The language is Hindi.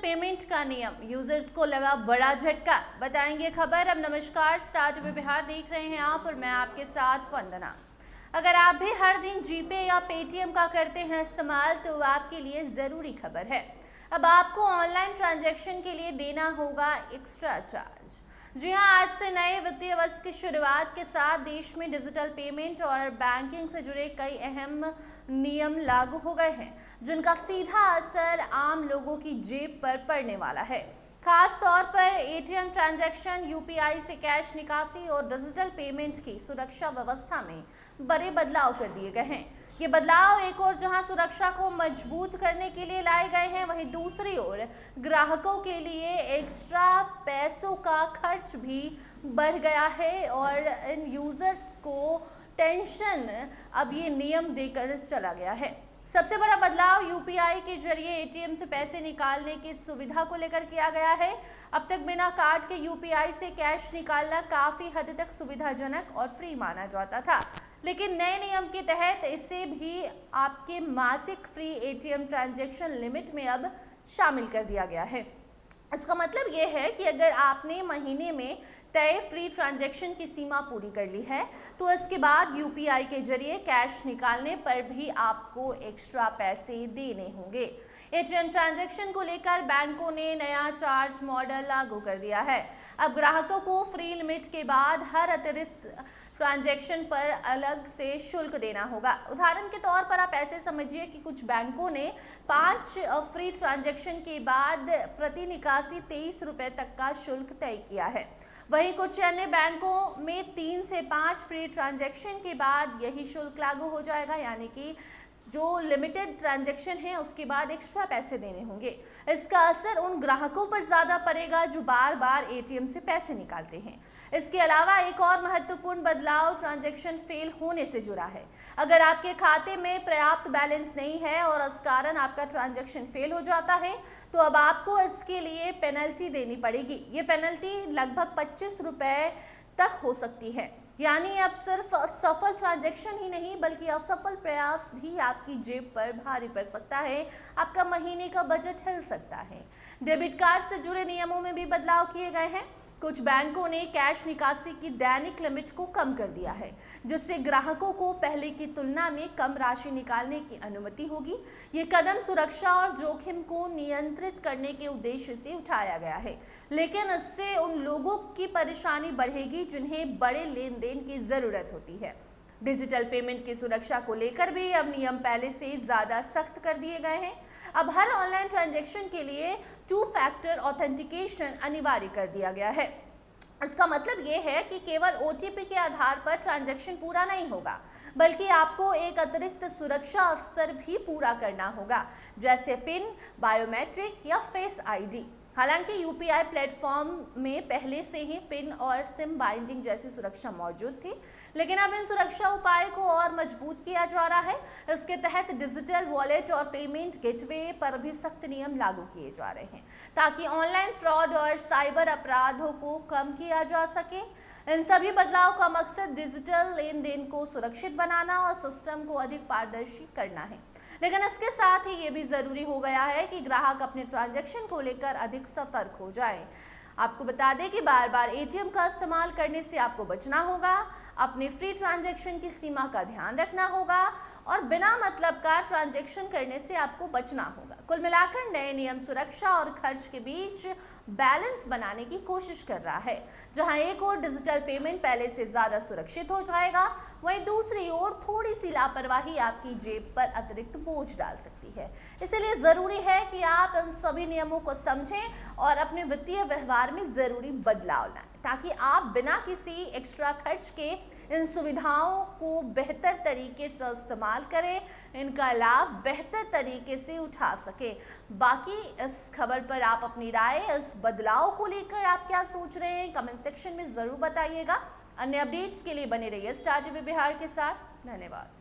पेमेंट का नियम, यूजर्स को लगा बड़ा झटका। बताएंगे खबर। अब नमस्कार, स्टार टीवी बिहार देख रहे हैं आप और मैं आपके साथ वंदना। अगर आप भी हर दिन जीपे या पेटीएम का करते हैं इस्तेमाल तो आपके लिए ज़रूरी खबर है। अब आपको ऑनलाइन ट्रांजैक्शन के लिए देना होगा एक्स्ट्रा चार्ज। जी हां, आज से नए वित्तीय वर्ष की शुरुआत के साथ देश में डिजिटल पेमेंट और बैंकिंग से जुड़े कई अहम नियम लागू हो गए हैं, जिनका सीधा असर आम लोगों की जेब पर पड़ने वाला है। खास तौर पर एटीएम ट्रांजैक्शन, यूपीआई से कैश निकासी और डिजिटल पेमेंट की सुरक्षा व्यवस्था में बड़े बदलाव कर दिए गए हैं। ये बदलाव एक और जहां सुरक्षा को मजबूत करने के लिए लाए गए हैं, वहीं दूसरी ओर ग्राहकों के लिए एक्स्ट्रा पैसों का खर्च भी बढ़ गया है और इन यूजर्स को टेंशन अब ये नियम देकर चला गया है। सबसे बड़ा बदलाव यूपीआई के जरिए एटीएम से पैसे निकालने की सुविधा को लेकर किया गया है। अब तक बिना कार्ड के यूपीआई से कैश निकालना काफी हद तक सुविधाजनक और फ्री माना जाता था, लेकिन नए नियम के तहत इसे भी आपके मासिक फ्री एटीएम ट्रांजैक्शन लिमिट में अब शामिल कर दिया गया है। इसका मतलब ये है कि अगर आपने महीने में तय फ्री ट्रांजैक्शन की सीमा पूरी कर ली है तो इसके बाद यूपीआई के जरिए कैश निकालने पर भी आपको एक्स्ट्रा पैसे देने होंगे। एटीएम ट्रांजैक्शन को लेकर बैंकों ने नया चार्ज मॉडल लागू कर दिया है। अब ग्राहकों को फ्री लिमिट के बाद हर अतिरिक्त ट्रांजैक्शन पर अलग से शुल्क देना होगा। उदाहरण के तौर पर आप ऐसे समझिए कि कुछ बैंकों ने 5 फ्री ट्रांजैक्शन के बाद प्रति निकासी 23 रुपए तक का शुल्क तय किया है। वहीं कुछ अन्य बैंकों में 3 से 5 फ्री ट्रांजैक्शन के बाद यही शुल्क लागू हो जाएगा, यानी कि जो लिमिटेड ट्रांजैक्शन है उसके बाद एक्स्ट्रा पैसे देने होंगे। इसका असर उन ग्राहकों पर ज़्यादा पड़ेगा जो बार बार एटीएम से पैसे निकालते हैं। इसके अलावा एक और महत्वपूर्ण बदलाव ट्रांजैक्शन फेल होने से जुड़ा है। अगर आपके खाते में पर्याप्त बैलेंस नहीं है और इस कारण आपका ट्रांजैक्शन फेल हो जाता है तो अब आपको इसके लिए पेनल्टी देनी पड़ेगी। ये पेनल्टी लगभग 25 रुपए तक हो सकती है। यानी अब सिर्फ सफल ट्रांजैक्शन ही नहीं बल्कि असफल प्रयास भी आपकी जेब पर भारी पड़ सकता है। आपका महीने का बजट हिल सकता है। डेबिट कार्ड से जुड़े नियमों में भी बदलाव किए गए हैं। कुछ बैंकों ने कैश निकासी की दैनिक लिमिट को कम कर दिया है, जिससे ग्राहकों को पहले की तुलना में कम राशि निकालने की अनुमति होगी। ये कदम सुरक्षा और जोखिम को नियंत्रित करने के उद्देश्य से उठाया गया है, लेकिन इससे उन लोगों की परेशानी बढ़ेगी जिन्हें बड़े लेन देन की जरूरत होती है। डिजिटल पेमेंट की सुरक्षा को लेकर भी अब नियम पहले से ज़्यादा सख्त कर दिए गए हैं। अब हर ऑनलाइन ट्रांजैक्शन के लिए 2 फैक्टर ऑथेंटिकेशन अनिवार्य कर दिया गया है। इसका मतलब ये है कि केवल ओटीपी के आधार पर ट्रांजैक्शन पूरा नहीं होगा, बल्कि आपको एक अतिरिक्त सुरक्षा स्तर भी पूरा करना होगा, जैसे पिन, बायोमेट्रिक या फेस आईडी। हालांकि यूपीआई प्लेटफॉर्म में पहले से ही पिन और सिम बाइंडिंग जैसी सुरक्षा मौजूद थी, लेकिन अब इन सुरक्षा उपायों को और मजबूत किया जा रहा है। इसके तहत डिजिटल वॉलेट और पेमेंट गेटवे पर भी सख्त नियम लागू किए जा रहे हैं, ताकि ऑनलाइन फ्रॉड और साइबर अपराधों को कम किया जा सके। इन सभी बदलाव का मकसद डिजिटल लेन देन को सुरक्षित बनाना और सिस्टम को अधिक पारदर्शी करना है। लेकिन इसके साथ ही ये भी ज़रूरी हो गया है कि ग्राहक अपने ट्रांजैक्शन को लेकर अधिक सतर्क हो जाए। आपको बता दें कि बार बार एटीएम का इस्तेमाल करने से आपको बचना होगा, अपने फ्री ट्रांजैक्शन की सीमा का ध्यान रखना होगा और बिना मतलब का ट्रांजैक्शन करने से आपको बचना होगा। कुल मिलाकर नए नियम सुरक्षा और खर्च के बीच बैलेंस बनाने की कोशिश कर रहा है। जहां एक ओर डिजिटल पेमेंट पहले से ज़्यादा सुरक्षित हो जाएगा, वहीं दूसरी ओर थोड़ी सी लापरवाही आपकी जेब पर अतिरिक्त बोझ डाल सकती है। इसलिए ज़रूरी है कि आप इन सभी नियमों को समझें और अपने वित्तीय व्यवहार में ज़रूरी बदलाव लाएं, ताकि आप बिना किसी एक्स्ट्रा खर्च के इन सुविधाओं को बेहतर तरीके से इस्तेमाल करें, इनका लाभ बेहतर तरीके से उठा सकें। बाकी इस खबर पर आप अपनी राय, इस बदलाव को लेकर आप क्या सोच रहे हैं, कमेंट सेक्शन में ज़रूर बताइएगा। अन्य अपडेट्स के लिए बने रहिए स्टार टीवी बिहार के साथ। धन्यवाद।